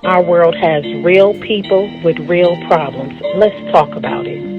Our world has real people with real problems. Let's talk about it.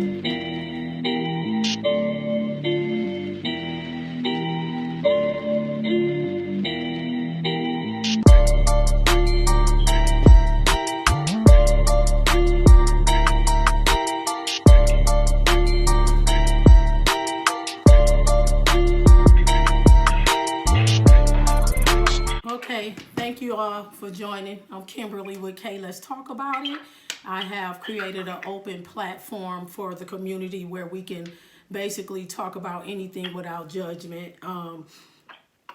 Okay, thank you all for joining. I'm Kimberly with KLetsTalkAboutIt. I have created an open platform for the community where we can basically talk about anything without judgment.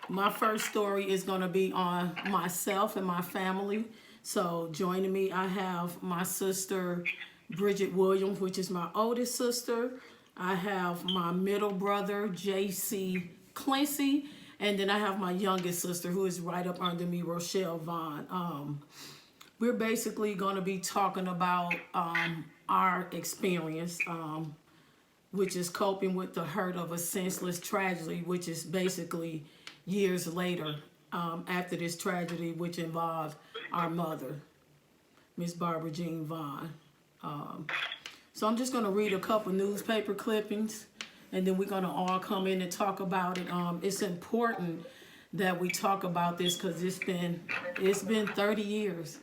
My first story is going to be on myself and my family. So joining me, I have my sister Bridget Williams, which is my oldest sister. I have my middle brother JC Clancy, and then I have my youngest sister who is right up under me, Rochelle Vaughn. We're basically going to be talking about our experience, which is coping with the hurt of a senseless tragedy, which is basically years later after this tragedy, which involved our mother, Miss Barbara Jean Vaughn. So I'm just going to read a couple newspaper clippings, and then we're going to all come in and talk about it. It's important that we talk about this because it's been 30 years,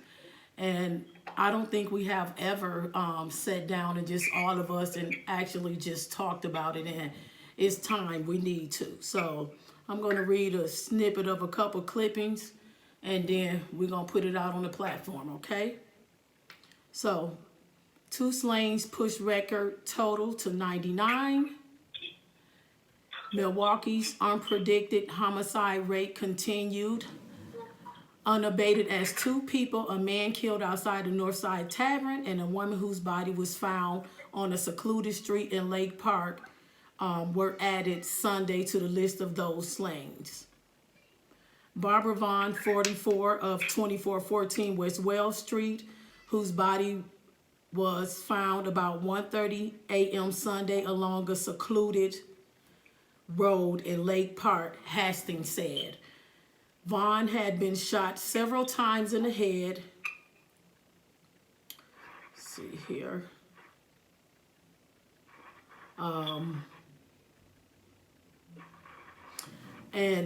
and I don't think we have ever sat down and just all of us and actually just talked about it. And it's time we need to. So I'm going to read a snippet of a couple clippings, and then we're going to put it out on the platform. Okay. So. Two slayings push record total to 99. Milwaukee's unpredicted homicide rate continued unabated as two people, a man killed outside the Northside Tavern and a woman whose body was found on a secluded street in Lake Park, were added Sunday to the list of those slayings. Barbara Vaughn, 44, of 2414 West Wells Street, whose body was found about 1:30 a.m. Sunday along a secluded road in Lake Park, Hastings said. Vaughn had been shot several times in the head. Let's see here. And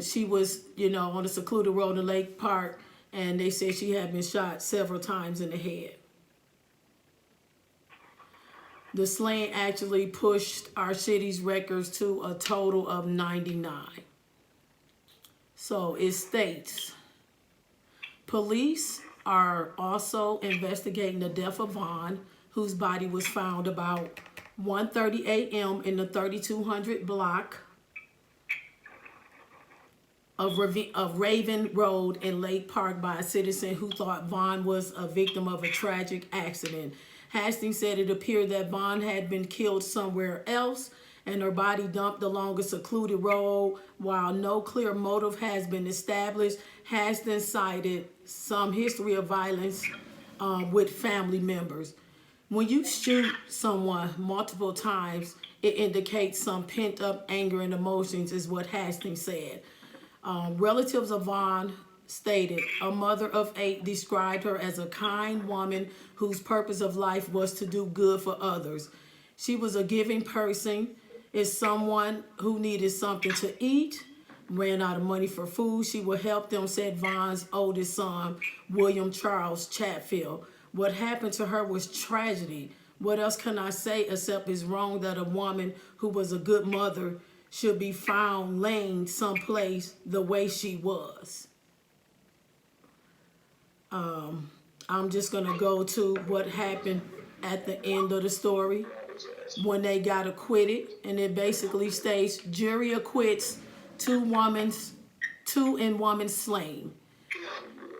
she was, on a secluded road in Lake Park, and they said she had been shot several times in the head. The slaying actually pushed our city's records to a total of 99. So it states, police are also investigating the death of Vaughn, whose body was found about 1:30 a.m. in the 3200 block of Raven Road in Lake Park by a citizen who thought Vaughn was a victim of a tragic accident. Hastings said it appeared that Vaughn had been killed somewhere else and her body dumped along a secluded road. While no clear motive has been established, Hastings cited some history of violence with family members. When you shoot someone multiple times, it indicates some pent-up anger and emotions, is what Hastings said. Relatives of Vaughn stated a mother of 8 described her as a kind woman whose purpose of life was to do good for others. She was a giving person, is someone who needed something to eat, ran out of money for food. She would help them, said Vaughn's oldest son, William Charles Chatfield. What happened to her was tragedy. What else can I say except it's wrong that a woman who was a good mother should be found laying someplace the way she was. I'm just going to go to what happened at the end of the story when they got acquitted. And it basically states, jury acquits two and woman slain.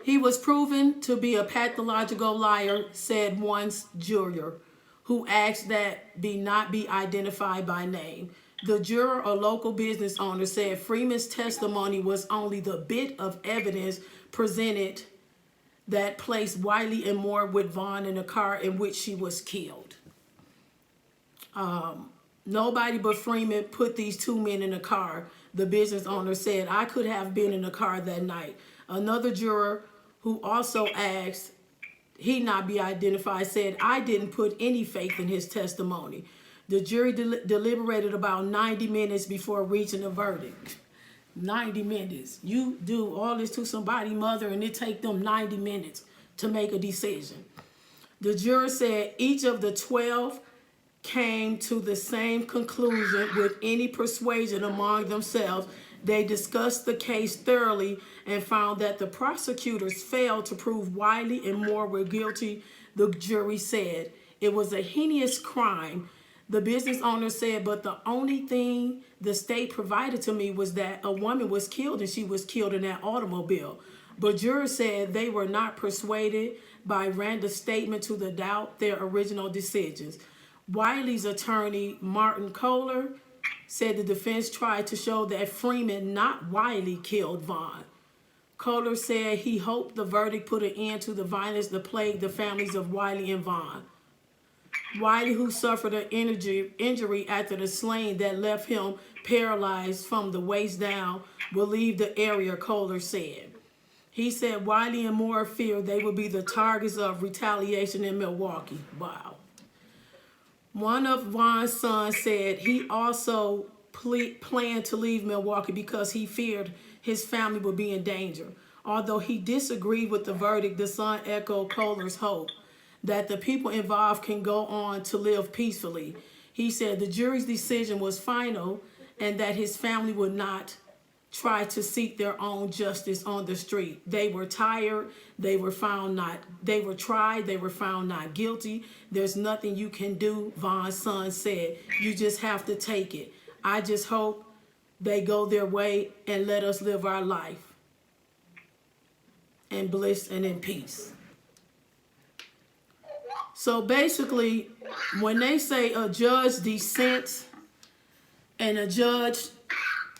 He was proven to be a pathological liar, said one juror, who asked that not be identified by name. The juror, a local business owner, said Freeman's testimony was only the bit of evidence presented that placed Wiley and Moore with Vaughn in a car in which she was killed. Nobody but Freeman put these two men in a car, the business owner said. I could have been in the car that night. Another juror who also asked he not be identified, said, I didn't put any faith in his testimony. The jury deliberated about 90 minutes before reaching a verdict. 90 minutes. You do all this to somebody's mother and it take them 90 minutes to make a decision. The juror said each of the 12 came to the same conclusion with any persuasion among themselves. They discussed the case thoroughly and found that the prosecutors failed to prove Wiley and Moore were guilty. The jury said it was a heinous crime. The business owner said, but the only thing the state provided to me was that a woman was killed and she was killed in that automobile. But jurors said they were not persuaded by Randall's statement to the doubt their original decisions. Wiley's attorney, Martin Kohler, said the defense tried to show that Freeman, not Wiley, killed Vaughn. Kohler said he hoped the verdict put an end to the violence that plagued the families of Wiley and Vaughn. Wiley, who suffered an injury after the slaying that left him paralyzed from the waist down, will leave the area, Kohler said. He said Wiley and Moore feared they would be the targets of retaliation in Milwaukee. Wow. One of Vaughn's sons said he also planned to leave Milwaukee because he feared his family would be in danger. Although he disagreed with the verdict, the son echoed Kohler's hope that the people involved can go on to live peacefully. He said the jury's decision was final and that his family would not try to seek their own justice on the street. They were tired. They were found not guilty. There's nothing you can do, Vaughn's son said. You just have to take it. I just hope they go their way and let us live our life in bliss and in peace. So basically, when they say a judge dissents and a judge,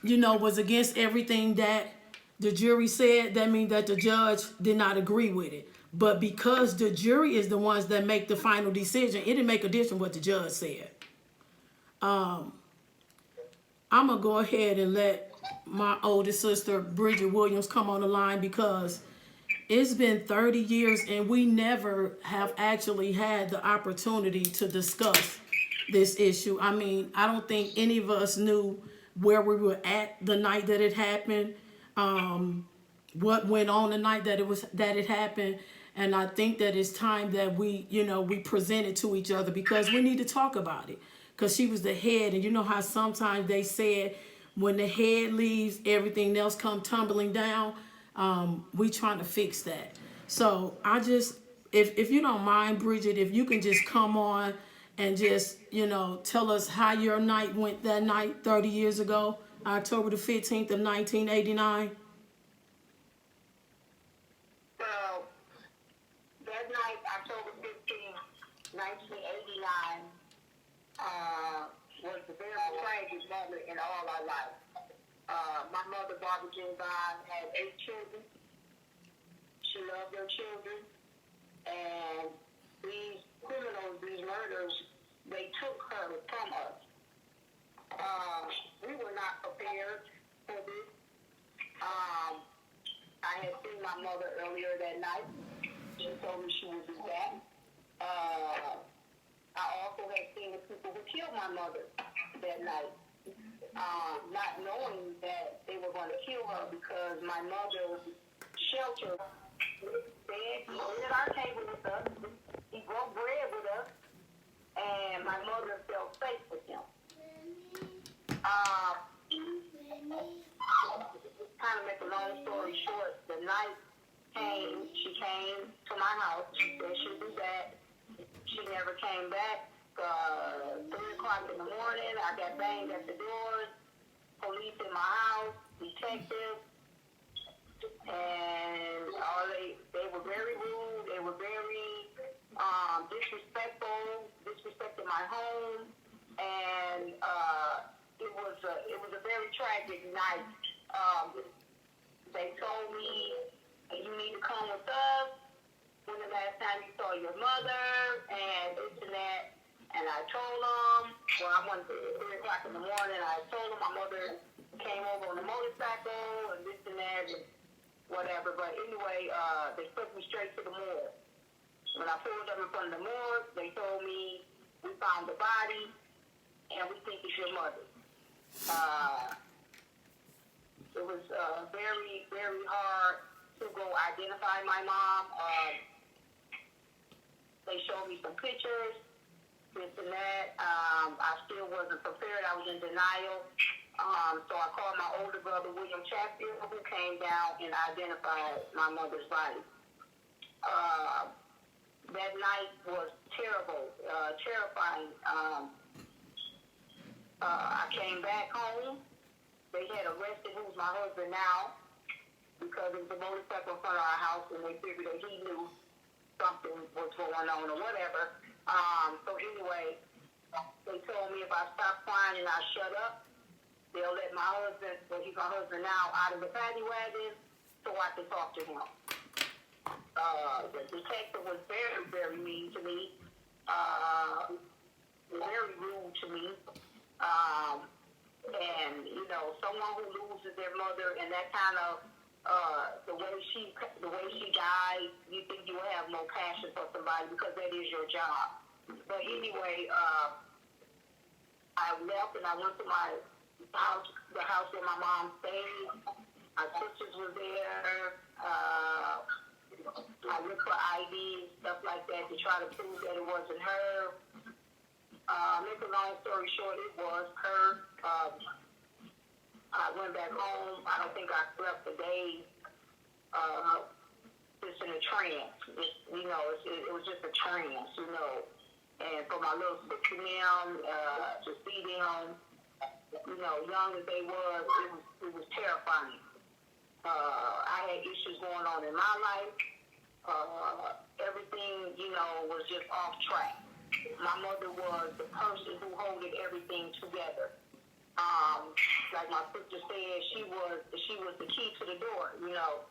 was against everything that the jury said, that means that the judge did not agree with it. But because the jury is the ones that make the final decision, it didn't make a difference what the judge said. I'm going to go ahead and let my oldest sister, Bridget Williams, come on the line because it's been 30 years and we never have actually had the opportunity to discuss this issue. I mean, I don't think any of us knew where we were at the night that it happened, what went on the night that it happened. And I think that it's time that we present it to each other because we need to talk about it. Because she was the head, and you know how sometimes they said when the head leaves, everything else come tumbling down. We trying to fix that. So I just, if you don't mind, Bridget, if you can just come on and just, tell us how your night went that night 30 years ago, October the 15th of 1989. So that night, October 15th, 1989, was a very tragic moment in all our lives. My mother, Barbara Jean Vaughn, had 8 children. She loved her children. And these criminals, these murders, they took her from us. We were not prepared for this. I had seen my mother earlier that night. She told me she would be back. I also had seen the people who killed my mother that night. Not knowing that they were going to kill her because my mother's shelter said he ate at our table with us, he broke bread with us, and my mother felt safe with him. Kind of make a long story short, the night she came to my house, she said she'd be back. She never came back. 3 o'clock in the morning, I got banged at the doors, police in my house, detectives, and they were very rude, they were very disrespected my home, and it was a very tragic night. They told me, you need to come with us. When the last time you saw your mother, and this and that. And I told them, I went at 3 o'clock in the morning, I told them my mother came over on a motorcycle, and this and that, and whatever. But anyway, they took me straight to the morgue. When I pulled up in front of the morgue, they told me we found the body and we think it's your mother. It was very, very hard to go identify my mom. They showed me some pictures, this and that. I still wasn't prepared. I was in denial. So I called my older brother, William Chatfield, who came down and identified my mother's body. That night was terrible, terrifying. I came back home. They had arrested who's my husband now because it was a motorcycle in front of our house, and they figured that he knew something was going on or whatever. So anyway, they told me if I stopped crying and I shut up, they'll let my husband, well, he's my husband now, out of the paddy wagon so I can talk to him. The detective was very, very mean to me, very rude to me. And, you know, someone who loses their mother and that kind of, the way she died, you think you will have more passion for somebody because that is your job. But anyway, I left and I went to my house, the house where my mom stayed. My sisters were there. I looked for ID and stuff like that to try to prove that it wasn't her. Make a long story short, it was her. I went back home. I don't think I slept a day. Just in a trance. It was just a trance, you know. And for my little sister and them, to see them, you know, young as they was, it was terrifying. I had issues going on in my life. Everything, you know, was just off track. My mother was the person who holded everything together. Like my sister said, she was the key to the door, you know.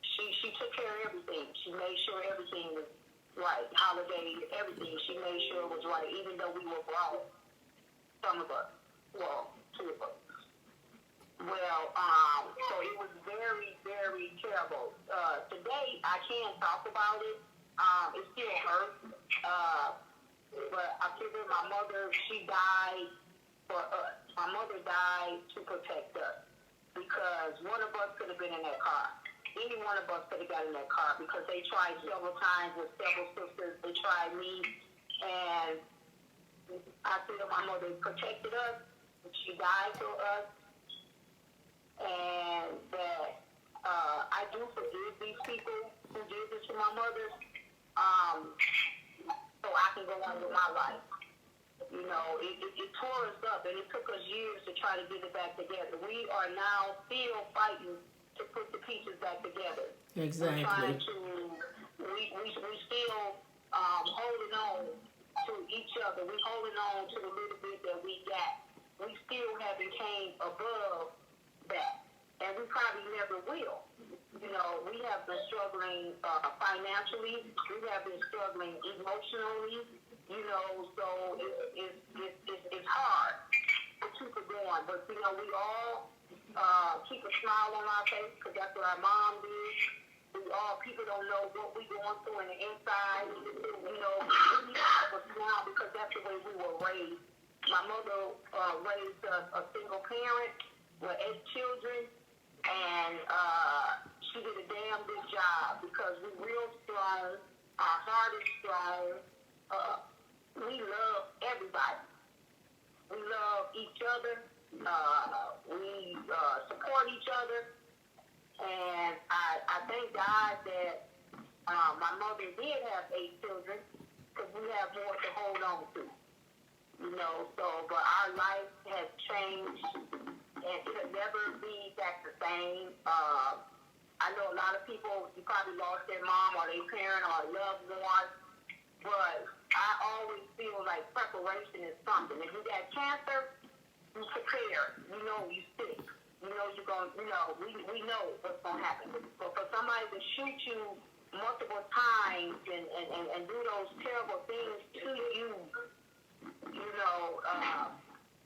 She took care of everything. She made sure everything was right. Holidays, everything. She made sure it was right, even though we were grown. Some of us. Well, two of us. Well, so it was very, very terrible. Today, I can't talk about it. It still hurts. But I figure my mother, she died for us. My mother died to protect us. Because one of us could have been in that car. Any one of us could have got in that car because they tried several times with several sisters. They tried me. And I feel my mother protected us. She died for us. And that I do forgive these people who did this to my mother, so I can go on with my life. You know, it tore us up, and it took us years to try to get it back together. We are now still fighting to put the pieces back together. Exactly. We still holding on to each other. We holding on to the little bit that we got. We still haven't came above that, and we probably never will. You know, we have been struggling financially. We have been struggling emotionally. You know, so it's hard to keep it going. But you know, we all keep a smile on our face because that's what our mom did. People don't know what we're going through on the inside. You know, we have a smile because that's the way we were raised. My mother raised a single parent with 8 children, and she did a damn good job because we're real strong. Our heart is strong. We love everybody. We love each other. We support each other. And I thank God that my mother did have 8 children because we have more to hold on to. You know, but our life has changed, and it'll never be back the same. I know a lot of people, you probably lost their mom or their parent or a loved one, but I always feel like preparation is something. If you got cancer, you prepare. You know you sick. You know you're going. You know we know what's going to happen. But for somebody to shoot you multiple times and do those terrible things to you, you know,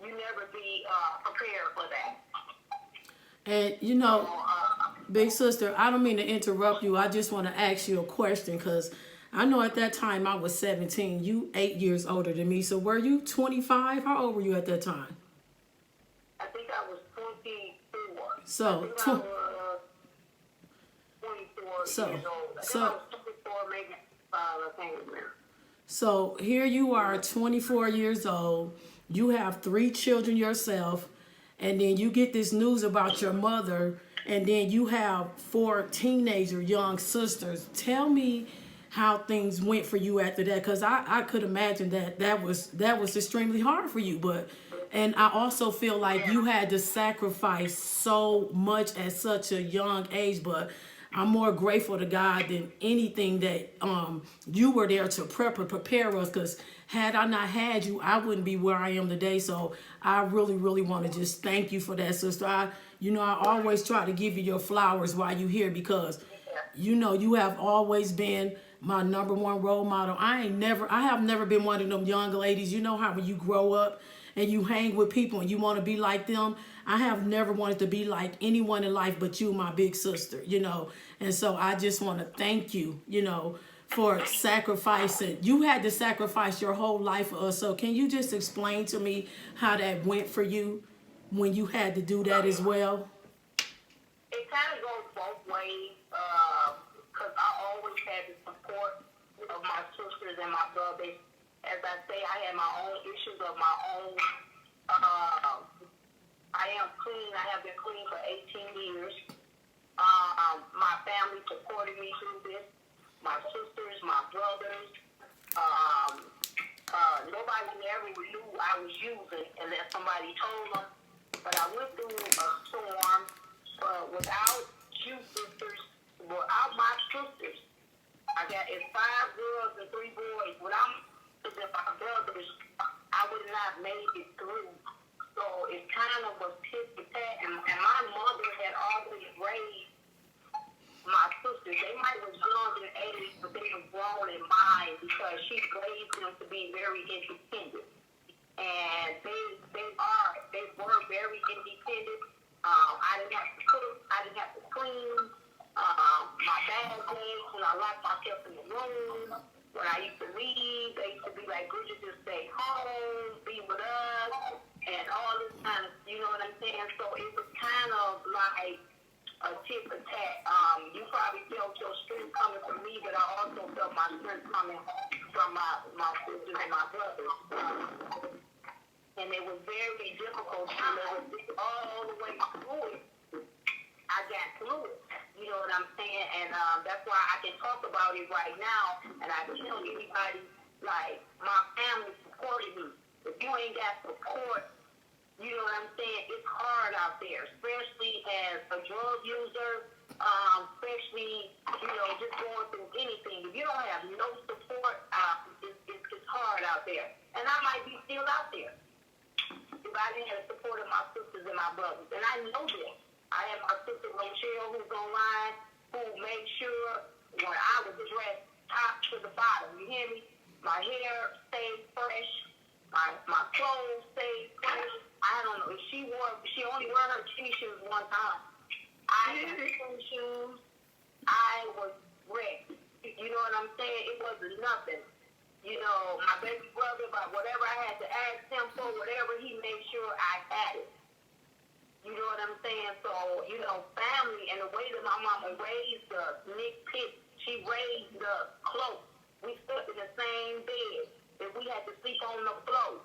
you never be prepared for that. And, you know, big sister, I don't mean to interrupt you. I just want to ask you a question because I know at that time I was 17. You 8 years older than me. So were you 25? How old were you at that time? I think I was 24. I So, think I was 24 so, years old. I think I so, was 24, maybe 5, I can't remember. so here you are, 24 years old. You have 3 children yourself, and then you get this news about your mother, and then you have 4 teenager young sisters. Tell me how things went for you after that, because I could imagine that was extremely hard for you. But and I also feel like you had to sacrifice so much at such a young age, but I'm more grateful to God than anything that you were there to prepare us. Because had I not had you, I wouldn't be where I am today. So I really, really want to just thank you for that, sister. I always try to give you your flowers while you're here, because you have always been my number one role model. I have never been one of them young ladies. You know how when you grow up and you hang with people and you want to be like them. I have never wanted to be like anyone in life but you, my big sister. And so I just want to thank you, for sacrificing. You had to sacrifice your whole life for us. So can you just explain to me how that went for you when you had to do that as well? It kind of goes both ways, because I always had the support of my sisters and my brothers. As I say, I had my own issues of my own. I am clean. I have been clean for 18 years. My family supported me through this. My sisters, my brothers. Nobody ever knew I was using unless somebody told them. But I went through a storm without you sisters, without my sisters. It's 5 girls and 3 boys. Without my brothers, I would not have made it through. So it kind of was tit for tat. And my mother had always raised my sisters. They might have was young in age, but they were grown in mind, because she raised them to be very independent. And they were very independent. I didn't have to cook. I didn't have to clean. My bad days when I locked myself in the room. When I used to leave, they used to be like, Bridget, just stay home, be with us, and all this kind of, you know what I'm saying? So it was kind of like a tit for tat. You probably felt your strength coming from me, but I also felt my strength coming from my sisters and my brothers. And it was very difficult. All the way through it, I got through it. You know what I'm saying? And that's why I can talk about it right now. And I tell anybody, like, my family supported me. If you ain't got support, you know what I'm saying? It's hard out there, especially as a drug user, especially, just going through anything. If you don't have no support, it's hard out there. And I might be still out there if I didn't have the support of my sisters and my brothers. And I know this. I have my sister Rochelle, who's online, who made sure when I was dressed top to the bottom, you hear me? My hair stayed fresh. My clothes stayed fresh. I don't know. If she only wore her tennis shoes one time. I had tennis shoes. I was wrecked. You know what I'm saying? It wasn't nothing. My baby brother, about whatever I had to ask him for, whatever, he made sure I had it. You know what I'm saying? So, family, and the way that my mama raised us, Nick Pitt, she raised us close. We slept in the same bed. If we had to sleep on the floor.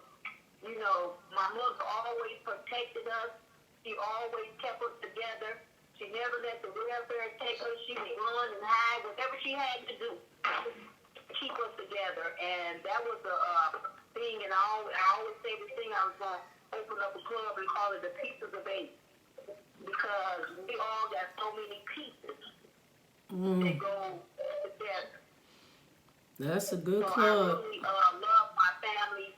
My mother always protected us. She always kept us together. She never let the welfare take us. She would run and hide, whatever she had to do to keep us together. And that was a thing, and I always say this thing, I was going to open up a club and call it the Pieces of 8. Because we all got so many pieces that go together. That's a good so club. I really love my family.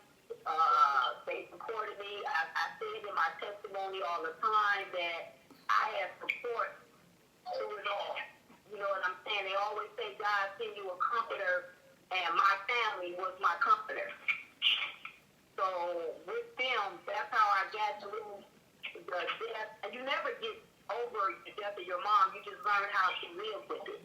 They supported me. I say it in my testimony all the time that I have support through it all. You know what I'm saying? They always say God send you a comforter, and my family was my comforter. So with them, that's how I got through the death. And you never get over the death of your mom. You just learn how to live with it.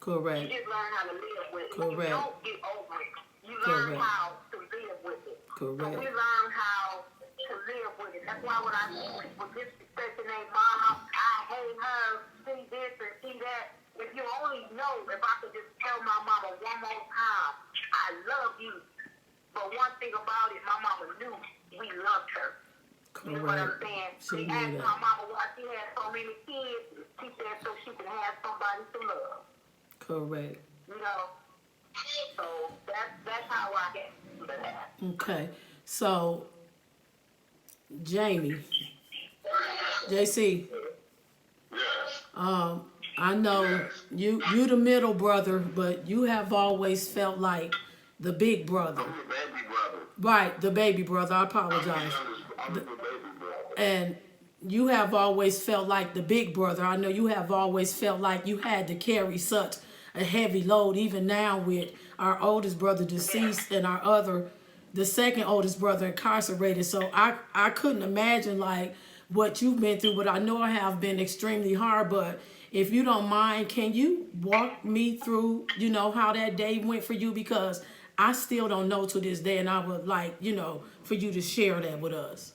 Correct. You just learn how to live with it. Correct. You don't get over it. You learn Correct. how to live with it. Correct. So we learn how to live with it. That's why when I see people disrespecting their mom, I hate her, see this and see that. If you only know, if I could just tell my mama one more time, I love you. But one thing about it, my mama knew we loved her. You know what I'm saying? She asked my mama why she had so many kids. She said so she could have somebody to love. Correct. You know, so that's how I get to that. Okay. So, Jamie, JC, Yes. I know you the middle brother, but you have always felt like the big brother. I'm the baby brother. Right, the baby brother. I apologize. I'm the baby brother. And you have always felt like the big brother. I know you have always felt like you had to carry such a heavy load, even now with our oldest brother deceased and the second oldest brother incarcerated. So I couldn't imagine like what you've been through, but I know it have been extremely hard. But if you don't mind, can you walk me through, how that day went for you? Because I still don't know to this day, and I would like, for you to share that with us.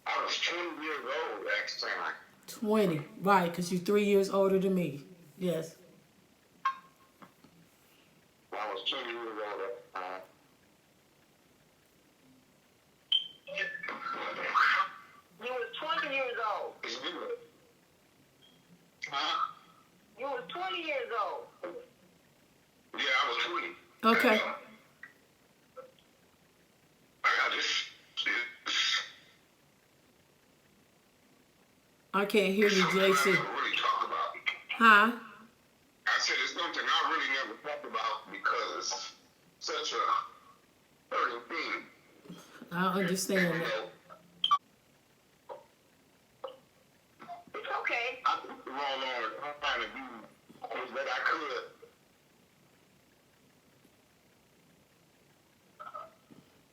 I was 20 years old last time. 20, right, because you're 3 years older than me. Yes. I was 20 years old at the time. You was 20 years old. Huh? You was 20 years old. Yeah, I was 20. Okay. I got this. I can't hear you, Something I JC. never really talk about. Huh? I said it's something I really never talked about because it's such a hurting thing. I understand You that. know, It's okay. I took the wrong on trying to do that I could.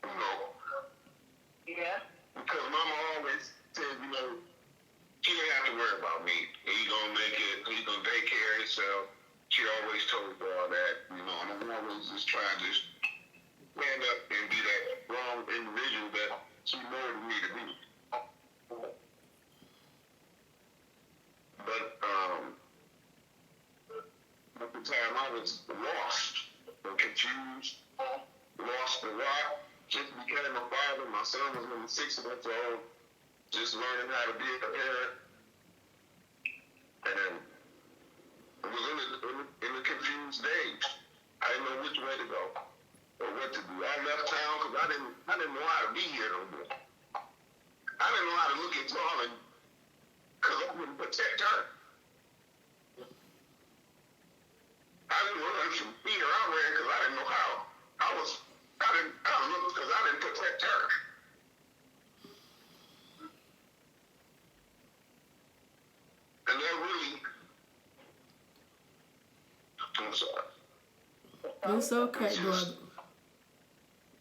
You know, Yeah. because Mama always said, she didn't have to worry about me. He gonna make it. He gonna take care of himself. She always told me all that. I'm always just trying to stand up and be that strong individual that she wanted me to be. But at the time I was lost and confused, lost a lot. Just became a father. My son was only 6 months old. Just learning how to be a parent, and I was in a confused stage. I didn't know which way to go or what to do. I left town because I didn't know how to be here no more. I didn't know how to look at Tom because I wouldn't protect her. I didn't run from fear. I ran because I didn't know how. I looked because I didn't protect her. And that really, I'm sorry. It's okay, brother.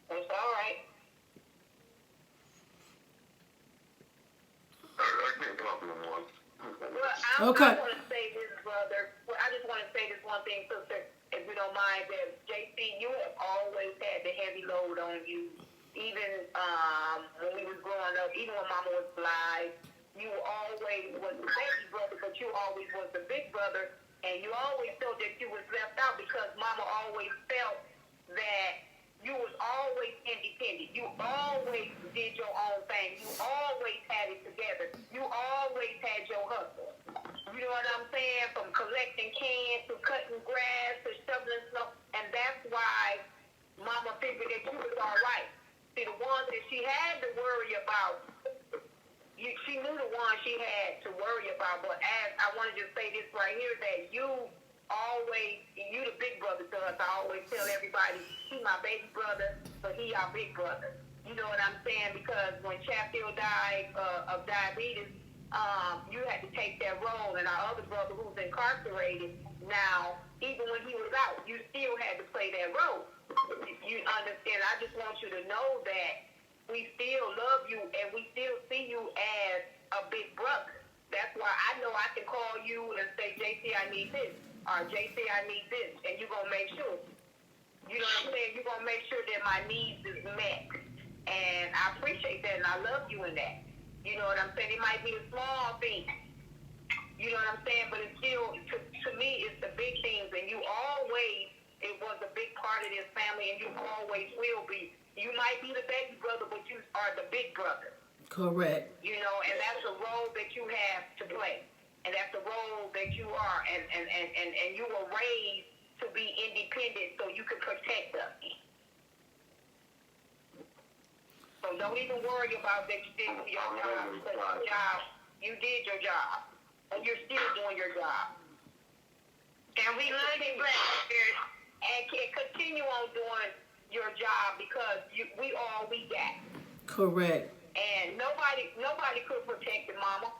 It's all right. I can't talk no more. Well, Okay. I want to say this, brother. Well, I just want to say this one thing, sister, if you don't mind. That JC, you have always had the heavy load on you. Even when we was growing up, even when Mama was alive, you always was the baby brother, but you always was the big brother, and you always felt that you was left out because Mama always felt that you was always independent. You always did your own thing. You always had it together. You always had your hustle. You know what I'm saying? From collecting cans to cutting grass to shoveling snow. And that's why Mama figured that you was all right. See, the ones that she had to worry about, she knew the one she had to worry about. But as I want to just say this right here, that you the big brother to us. I always tell everybody, he my baby brother, but he our big brother. You know what I'm saying? Because when Chatfield died of diabetes, you had to take that role. And our other brother who's incarcerated now, even when he was out, you still had to play that role. You understand? I just want you to know that we still love you and we still see you as a big brother. you and say, JC, I need this, or JC, I need this, and you're going to make sure. You know what I'm saying? You're going to make sure that my needs is met. And I appreciate that, and I love you in that. You know what I'm saying? It might be a small thing. You know what I'm saying? But it's still, to me, it's the big things. And you always, it was a big part of this family, and you always will be. You might be the baby brother, but you are the big brother. Correct. You know, and that's the role that you have to play. And that's the role that you are. And you were raised to be independent so you can protect us. So don't even worry about that you didn't do your job, because your job, you did your job. And you're still doing your job. And we love you, and can continue on doing your job, because we all we got. Correct. And nobody could protect it, Mama.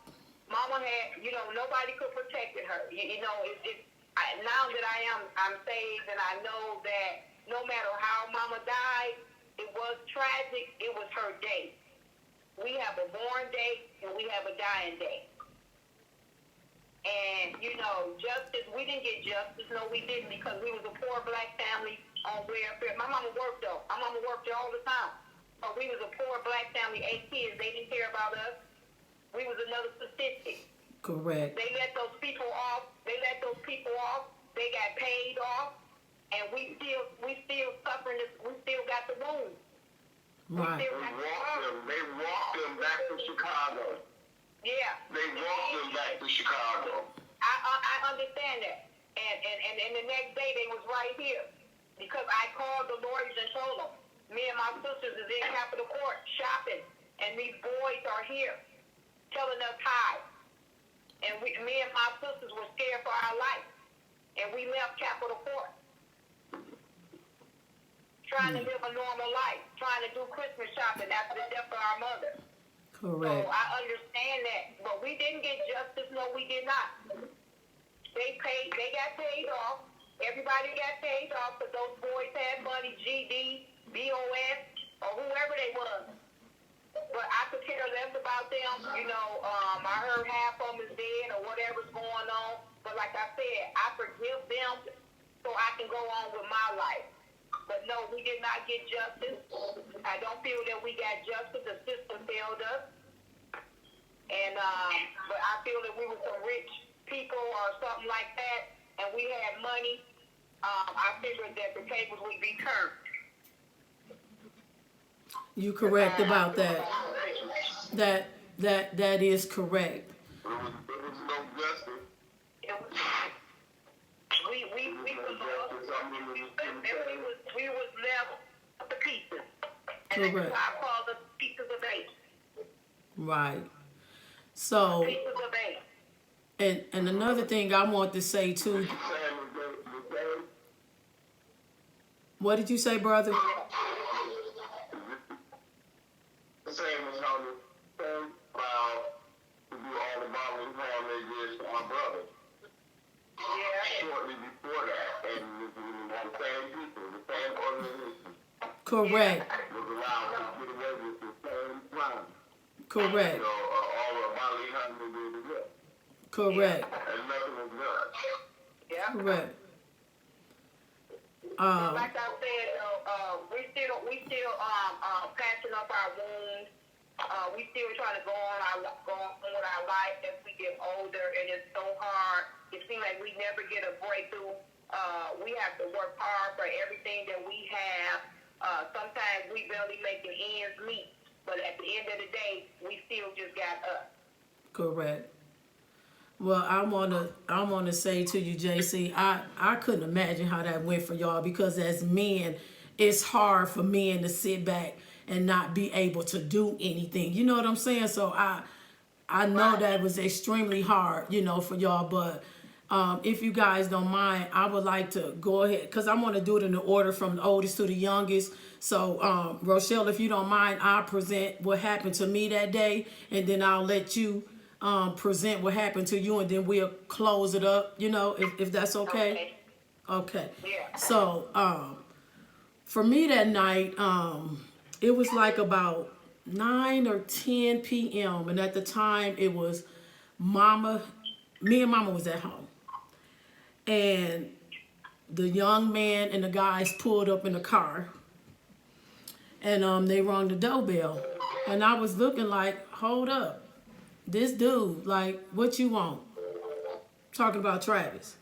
Mama had, you know, nobody could protect her. You know, now that I'm saved, and I know that no matter how Mama died, it was tragic. It was her day. We have a born day and we have a dying day. And, you know, justice, we didn't get justice. No, we didn't, because we was a poor black family on welfare. My mama worked, though. My mama worked all the time. But we was a poor black family, 8 kids. They didn't care about us. We was another statistic. Correct. They let those people off. They got paid off. And we still suffering this. We still got the wounds. Right. They walked them back to Chicago. Yeah. They walked them back to Chicago. I understand that. And the next day they was right here. Because I called the lawyers and told them, me and my sisters is in Capitol Court shopping, and these boys are here telling us hi. And me and my sisters were scared for our life. And we left Capitol Court. Trying to live a normal life. Trying to do Christmas shopping after the death of our mother. Correct. So I understand that. But we didn't get justice. No, we did not. They got paid off. Everybody got paid off because those boys had money, GD, BOS, or whoever they was. But I could care less about them. You know, I heard half of them is dead or whatever's going on. But like I said, I forgive them so I can go on with my life. But no, we did not get justice. I don't feel that we got justice. The system failed us. And but I feel that we were some rich people or something like that, and we had money. I figured that the tables would be turned. You correct about that. That is correct. There was no justice. It was, we was left with the pieces. And Correct. that's why I call them pieces of eight. Right. So, Pieces of eight. and another thing I want to say too. What did you say, brother? The same as how the same crowd to do all the bottling harm they did to my brother. Yeah. Shortly before that, and the same people, the same organization, Correct. was allowed to get away with the same crime. Correct. You know, all the bottling harm they did to them. Correct. And nothing was done. Yeah. Correct. Like I said, we still patching up our wounds. We still trying to go on with our life as we get older, and it's so hard. It seems like we never get a breakthrough. We have to work hard for everything that we have. Sometimes we barely making ends meet, but at the end of the day, we still just got us. Correct. Well, I wanna say to you, JC, I couldn't imagine how that went for y'all, because as men, it's hard for men to sit back and not be able to do anything. You know what I'm saying? So I know that was extremely hard, you know, for y'all. But if you guys don't mind, I would like to go ahead, because I want to do it in the order from the oldest to the youngest. So Rochelle, if you don't mind, I'll present what happened to me that day, and then I'll let you present what happened to you, and then we'll close it up, you know, if that's okay. Okay. Yeah. So for me that night, it was like about 9 or 10 p.m. and at the time it was Momma, me and Mama was at home, and the young man and the guys pulled up in the car, and they rang the doorbell, and I was looking like, hold up, this dude, like, what you want? Talking about Travis,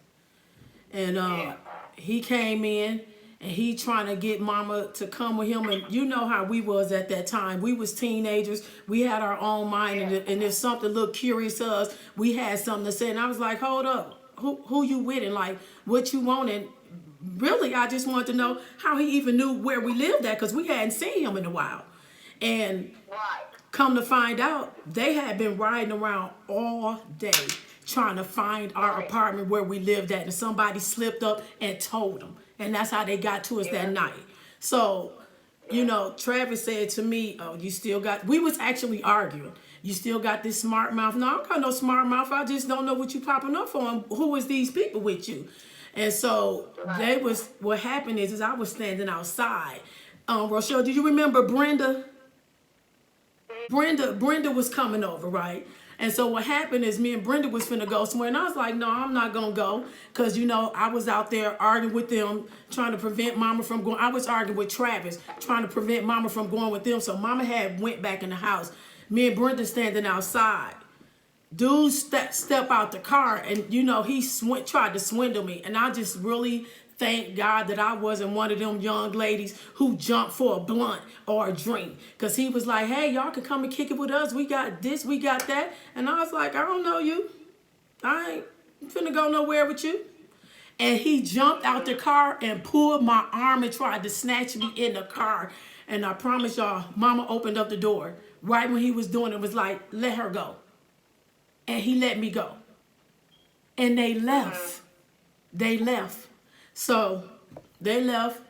and he came in. And he trying to get Mama to come with him. And you know how we was at that time. We was teenagers. We had our own mind. And if something looked curious to us, we had something to say. And I was like, hold up. Who you with? And like, what you want? And really, I just wanted to know how he even knew where we lived at. Because we hadn't seen him in a while. And come to find out, they had been riding around all day trying to find our apartment where we lived at. And somebody slipped up and told them. And that's how they got to us that night. So, you know, Travis said to me, oh, you still got, we was actually arguing. You still got this smart mouth. No, I don't got no smart mouth. I just don't know what you popping up for. And who is these people with you? And so they was, what happened is I was standing outside. Rochelle, do you remember Brenda? Brenda was coming over, right? And so what happened is me and Brenda was finna go somewhere. And I was like, no, I'm not going to go. Because, you know, I was out there arguing with them, trying to prevent Mama from going. I was arguing with Travis, trying to prevent Mama from going with them. So Mama had went back in the house. Me and Brenda standing outside. Dude step out the car. And, you know, he tried to swindle me. And I just really thank God that I wasn't one of them young ladies who jumped for a blunt or a drink. Because he was like, hey, y'all can come and kick it with us. We got this, we got that. And I was like, I don't know you. I ain't finna go nowhere with you. And he jumped out the car and pulled my arm and tried to snatch me in the car. And I promise y'all, Mama opened up the door. Right when he was doing it, was like, let her go. And he let me go. And they left. They left. So they left.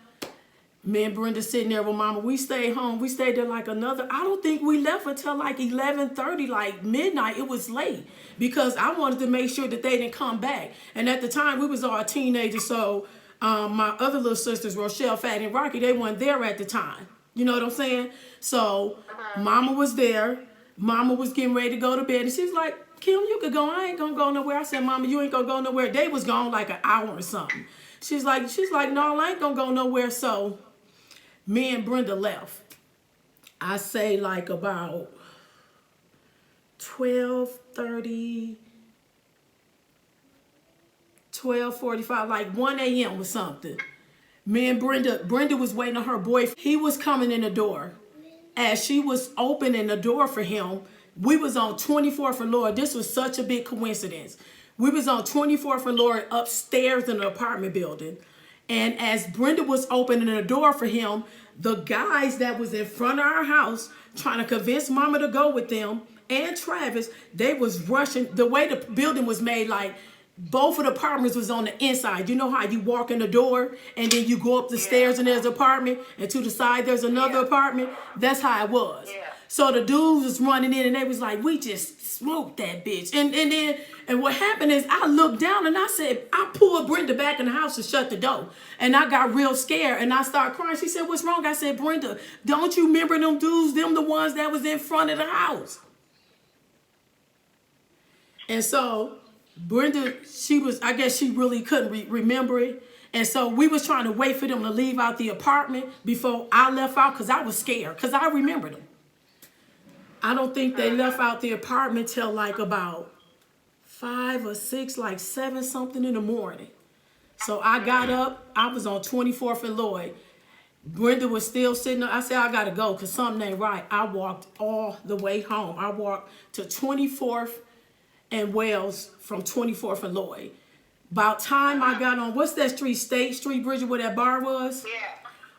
Me and Brenda sitting there with Mama. We stayed home. We stayed there like another. I don't think we left until like 11:30, like midnight. It was late because I wanted to make sure that they didn't come back. And at the time, we was all teenagers. So my other little sisters, Rochelle, Fatty, and Rocky, they weren't there at the time. You know what I'm saying? So Mama was there. Mama was getting ready to go to bed. And she was like, Kim, you could go. I ain't going to go nowhere. I said, Mama, you ain't going to go nowhere. They was gone like an hour or something. She's like, no, I ain't going to go nowhere. So me and Brenda left. I say like about 12:30, 12:45, like 1 a.m. or something. Me and Brenda was waiting on her boyfriend. He was coming in the door. As she was opening the door for him, we was on 24th and Lord. This was such a big coincidence. We was on 24th and Lord upstairs in the apartment building. And as Brenda was opening the door for him, the guys that was in front of our house trying to convince Mama to go with them and Travis, they was rushing. The way the building was made, like both of the apartments was on the inside. You know how you walk in the door and then you go up the stairs and there's an apartment and to the side there's another apartment? That's how it was. So the dudes was running in and they was like, we just smoked that bitch. And what happened is I looked down and I said, I pulled Brenda back in the house to shut the door. And I got real scared and I started crying. She said, what's wrong? I said, Brenda, don't you remember them dudes, them the ones that was in front of the house? And so Brenda, I guess she really couldn't remember it. And so we was trying to wait for them to leave out the apartment before I left out because I was scared because I remembered them. I don't think they left out the apartment till like about 5 or 6, like 7 something in the morning. So I got up. I was on 24th and Lloyd. Brenda was still sitting there. I said, I got to go because something ain't right. I walked all the way home. I walked to 24th and Wells from 24th and Lloyd. About time I got on, what's that street? State Street, Bridget, where that bar was? Yeah.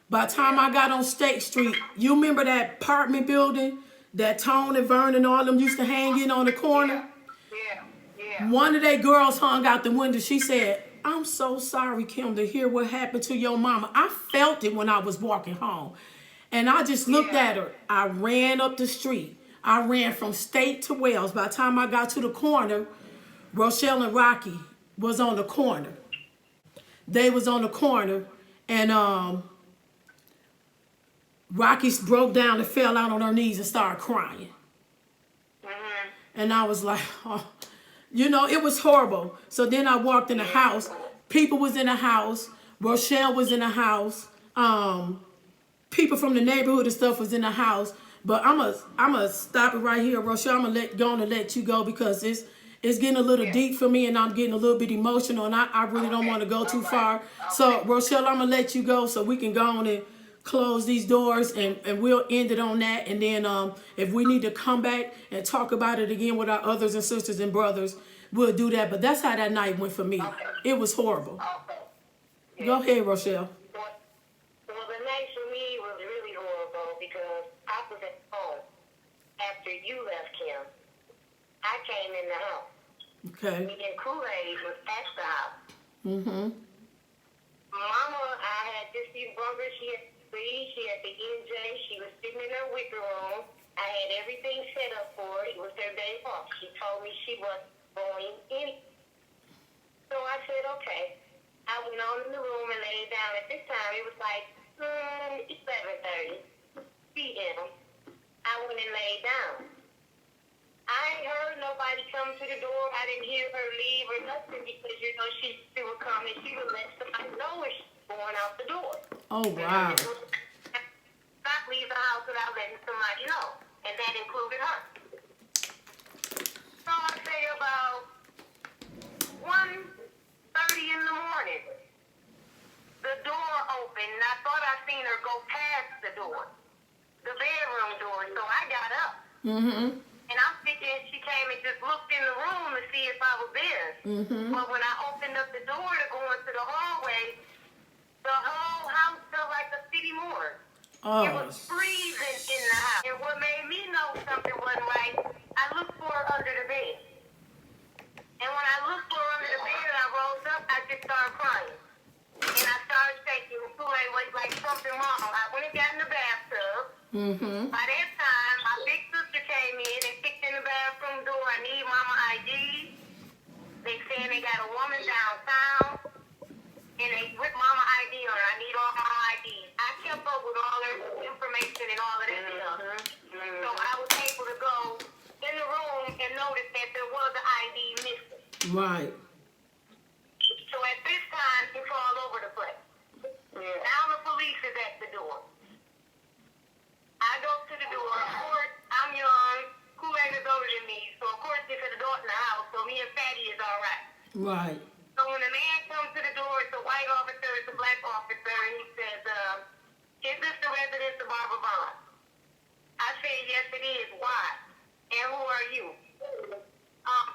By the time I got on State Street, you remember that apartment building that Tone and Vern and all them used to hang in on the corner? Yeah. One of they girls hung out the window. She said, I'm so sorry, Kim, to hear what happened to your mama. I felt it when I was walking home. And I just looked at her. I ran up the street. I ran from State to Wells. By the time I got to the corner, Rochelle and Rocky was on the corner. They was on the corner. And Rocky broke down and fell out on her knees and started crying. And I was like, oh. You know, it was horrible. So then I walked in the house. People was in the house. Rochelle was in the house. People from the neighborhood and stuff was in the house. But I'm a stop it right here, Rochelle. I'm gonna let you go because it's getting a little deep for me and I'm getting a little bit emotional and I really don't want to go too far. So Rochelle, I'm gonna let you go so we can go on and close these doors and we'll end it on that. And then if we need to come back and talk about it again with our others and sisters and brothers, we'll do that. But that's how that night went for me. It was horrible. Go ahead, Rochelle. Well, the night for me was really horrible because I was at home after you left him. I came in the house. Okay. Me and Coolidge was at the house. Mm-hmm. Mama, I had this brother. She had the NJ. She was sitting in her wicker room. I had everything set up for her. It was her day off. She told me she was going in. So I said, okay. I went on in the room and laid down. At this time, it was like 7:30 p.m. I went and laid down. I ain't heard nobody come to the door. I didn't hear her leave or nothing because, you know, she would come and she would let somebody know when she was going out the door. Oh, wow. Not leave the house without letting somebody know. And that included her. So I say about 1:30 in the morning, the door opened, and I thought I seen her go past the door, the bedroom door, so I got up. Mm-hmm. And I'm thinking she came and just looked in the room to see if I was there. Mm-hmm. But when I opened up the door to go into the hallway, the whole house felt like a city morgue. Oh. It was freezing in the house. And what made me know something wasn't right, I looked for her under the bed. And when I looked for her under the bed and I rose up, I just started crying. And I started shaking. It was like something wrong. I went and got in the bathtub. Mm-hmm. By that time, my big sister came in and kicked in the bathroom door. I need Mama ID. They saying they got a woman downtown. And they whipped Mama ID on her. I need all Mama IDs. I kept up with all her information and all of that stuff. So I was able to go in the room and notice that there was an ID missing. Right. So at this time, it's all over the place. Now the police is at the door. I go to the door. Of course, I'm young. Kool-Aid is older than me. So, of course, there's an adult in the house. So me and Fatty is all right. Right. So when the man comes to the door, it's a white officer, it's a black officer, and he says, is this the residence of Barbara Vaughn? I said, yes, it is. Why? And who are you?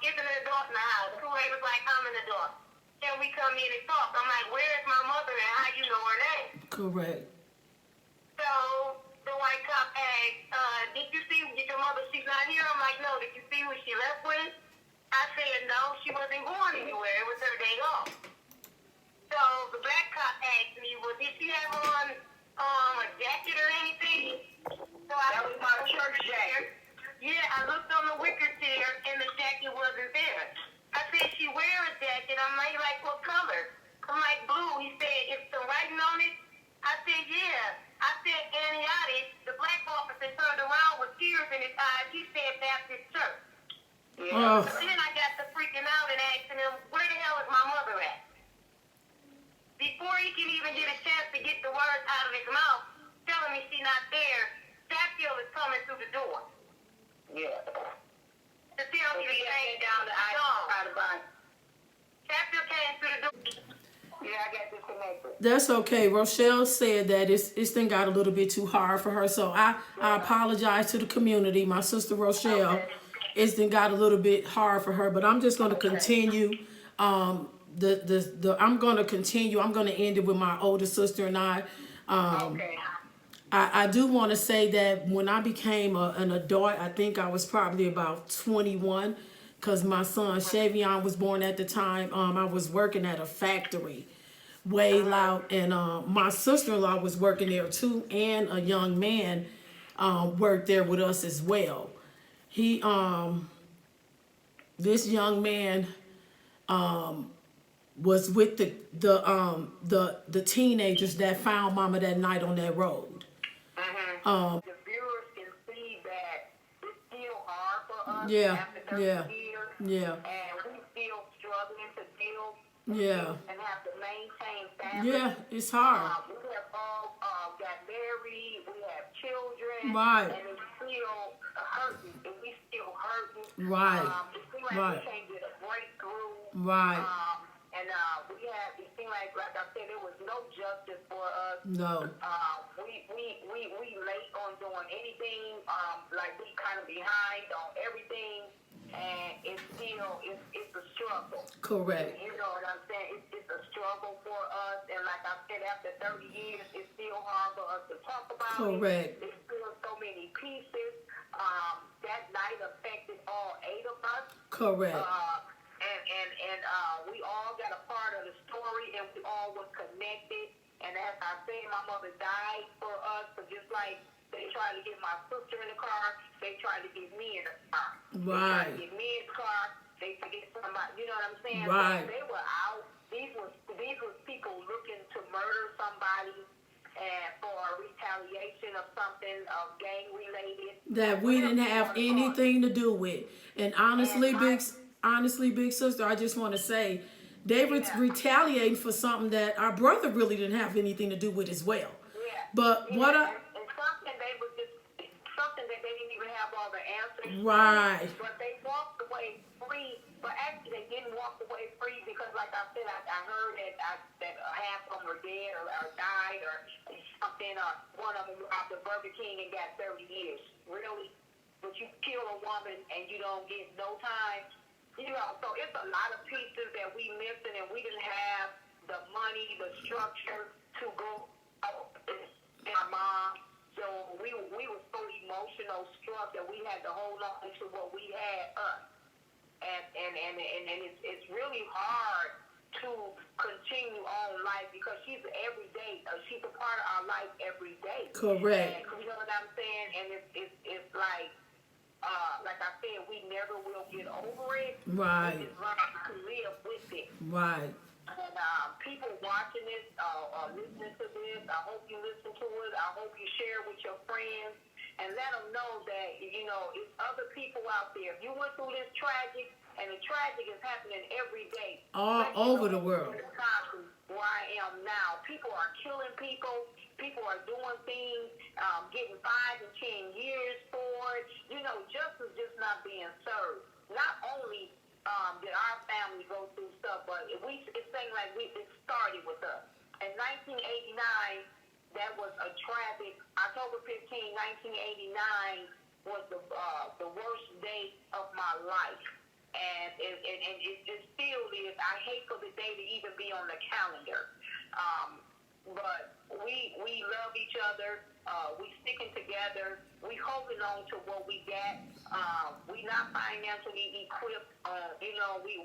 Is an adult in the house. Kool-Aid was like, I'm an adult. Can we come in and talk? I'm like, where is my mother and how you know her name? Correct. So the white cop asked, did your mother, she's not here? I'm like, no, did you see who she left with? I said, no, she wasn't going anywhere. It was her day off. So the black cop asked me, well, did she have on a jacket or anything? So I was my church jacket. Yeah, I looked on the wicker chair and the jacket wasn't there. I said, she wear a jacket. I'm like, what color? I'm like, blue. He said, is some writing on it? I said, yeah. I said, Antiotic. The black officer turned around with tears in his eyes. He said, Baptist Church. Yeah. So then I got to freaking out and asking him, where the hell is my mother at? Before he can even get a chance to get the words out of his mouth, telling me she's not there, Chatfield is coming through the door. Yeah. To tell me to lay down the aisle. Chatfield came through the door. Yeah, I got disconnected. That's okay. Rochelle said that it's then got a little bit too hard for her. So I apologize to the community. My sister Rochelle, it's then got a little bit hard for her. But I'm just going to continue. I'm going to continue. I'm going to end it with my older sister and I. I do want to say that when I became an adult, I think I was probably about 21 because my son Shavion was born at the time. I was working at a factory way loud, and my sister-in-law was working there too, and a young man worked there with us as well. He this young man was with the teenagers that found Mama that night on that road. The viewers can see that it's still hard for us Yeah, after 30 yeah, years. yeah. And we Yeah. and have to maintain family. Yeah, it's hard. We have all got married, we have children, Right. and it's still hurting, and we still hurting. Right. It seems like Right. we can't get a breakthrough. Right. And it seemed like I said, there was no justice for us. No. We late on doing anything, like we kind of behind on everything, and it's still, it's a struggle. Correct. You know what I'm saying? It's a struggle for us, and like I said, after 30 years, it's still hard for us to talk about Correct. it. There's still so many pieces. That night affected all 8 of us. Correct. And we all got a part of the story, and we all was connected. And as I said, my mother died for us, so just like they tried to get my sister in the car, they tried to get me in the car. Right. They tried to get me in the car, they could get somebody, you know what I'm saying? Right. So they were out. These was people looking to murder somebody and for retaliation of something gang related That we didn't have anything to do with. And honestly, big sister, I just want to say, they retaliating for something that our brother really didn't have anything to do with as well. Yeah. But and something they was just something that they didn't even have all the answers. Right. To, but they walked away free. But actually, they didn't walk away free because, like I said, I heard that half of them were dead or died or something. One of them out the Burger King and got 30 years. Really? But you kill a woman and you don't get no time. You know, so it's a lot of pieces that we missing, and we didn't have the money, the structure to go out and our mom. So we were so emotional struck that we had to hold on to what we had us. And it's really hard to continue on life because she's every day. She's a part of our life every day. Correct. And, you know what I'm saying? And it's like I said, we never will get over it. Right. We just learn to live with it. Right. And people watching this, listening to this, I hope you listen to it. I hope you share with your friends and let them know that, you know, it's other people out there. If you went through this tragic, and the tragic is happening every day. All over the world. Where I am now. People are killing people. People are doing things, getting 5 and 10 years for it. You know, justice just not being served. Not only did our family go through stuff, but it seemed like it started with us. In 1989, that was a tragic. October 15, 1989 was the worst day of my life. And it still is. I hate for the day to even be on the calendar. But we love each other. We sticking together. We holding on to what we got. We not financially equipped. You know, we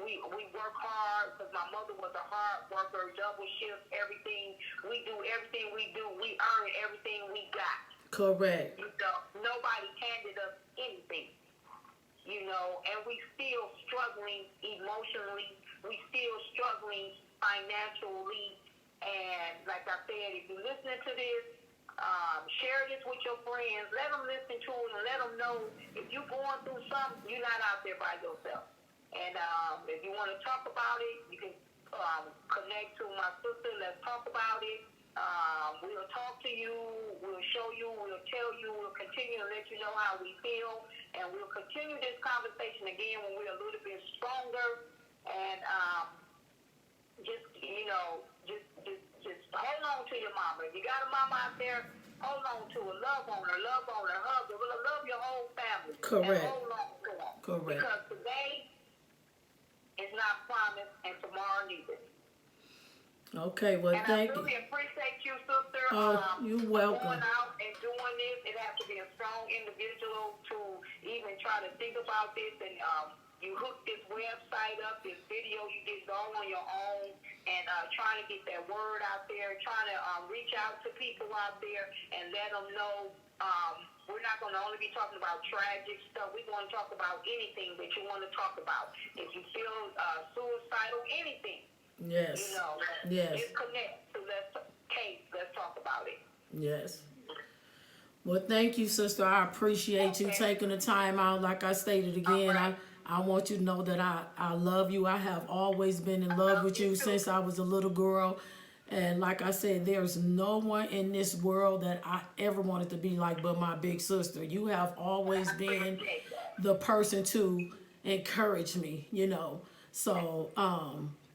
work hard because my mother was a hard worker, double shift, everything. We do everything we do. We earn everything we got. Correct. You know, nobody handed us anything. You know, and we still struggling emotionally. We still struggling financially. And like I said, if you're listening to this, share this with your friends. Let them listen to it and let them know if you're going through something, you're not out there by yourself. And if you want to talk about it, you can connect to my sister. Let's talk about it. We'll talk to you, we'll show you, we'll tell you, we'll continue to let you know how we feel, and we'll continue this conversation again when we're a little bit stronger, and just hold on to your mama. If you got a mama out there, hold on to her, love on her, hug her, love your whole family. Correct. And hold on to her. Correct. Because today is not promised, and tomorrow neither. Okay, well, and thank I really you. appreciate you, sister. Oh, you're welcome. Going out and doing this. It has to be a strong individual to even try to think about this. And you hook this website up, this video you did all on your own, and trying to get that word out there, trying to reach out to people out there and let them know we're not going to only be talking about tragic stuff. We're going to talk about anything that you want to talk about. If you feel suicidal, anything. Yes. You know, yes. Just connect to let's talk about it. Yes. Well, thank you, sister. I appreciate you taking the time out. Like I stated again, Right. I want you to know that I love you. I have always been in love with you since I was a little girl. And like I said, there's no one in this world that I ever wanted to be like but my big sister. You have always been the person to encourage me, you know. So,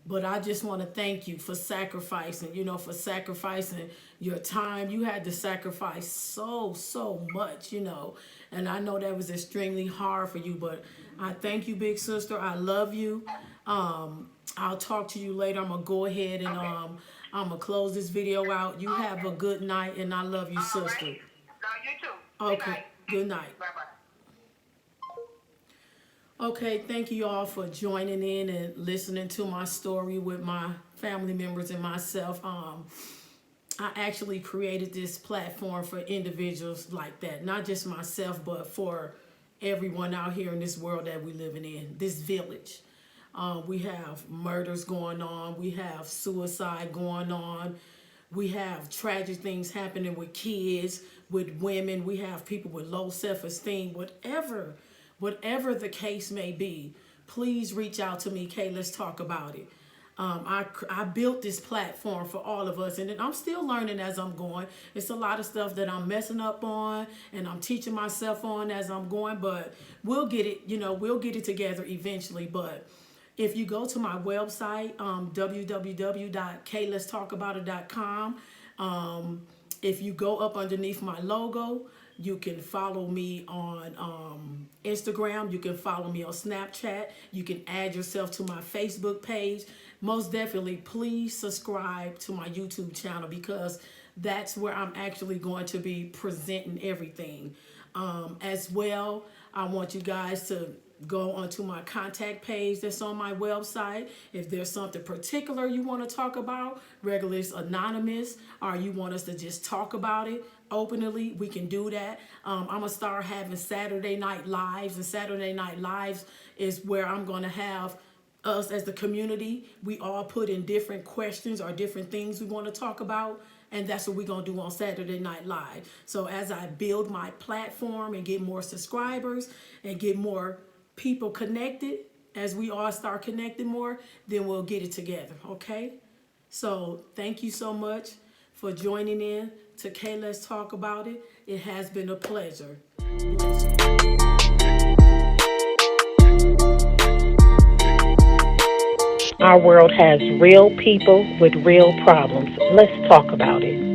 but I just want to thank you for sacrificing, for sacrificing your time. You had to sacrifice so much, and I know that was extremely hard for you, but I thank you, big sister. I love you. I'll talk to you later. I'm going to go ahead and I'm going to close this video out. You have a good night, and I love you, sister. Love you too. Okay, good night. Bye-bye. Okay, thank you all for joining in and listening to my story with my family members and myself. I actually created this platform for individuals like that, not just myself, but for everyone out here in this world that we're living in, this village. We have murders going on, we have suicide going on, we have tragic things happening with kids, with women, we have people with low self-esteem, whatever the case may be. Please reach out to me, Let's Talk About It. I built this platform for all of us, and I'm still learning as I'm going. It's a lot of stuff that I'm messing up on, and I'm teaching myself on as I'm going, but we'll get it, we'll get it together eventually. But if you go to my website, w.The, if you go up underneath my logo, you can follow me on Instagram. You can follow me on Snapchat. You can add yourself to my Facebook page. Most definitely, please subscribe to my YouTube channel, because that's where I'm actually going to be presenting everything. As well, I want you guys to go onto my contact page that's on my website. If there's something particular you want to talk about, whether it's anonymous or you want us to just talk about it openly, we can do that. I'm going to start having Saturday Night Lives, and Saturday Night Lives is where I'm going to have us as the community. We all put in different questions or different things we want to talk about, and that's what we're going to do on Saturday Night Live. So as I build my platform and get more subscribers and get more people connected, as we all start connecting more, then we'll get it together, okay? So thank you so much for joining in to Let's Talk About It. It has been a pleasure. Our world has real people with real problems. Let's talk about it.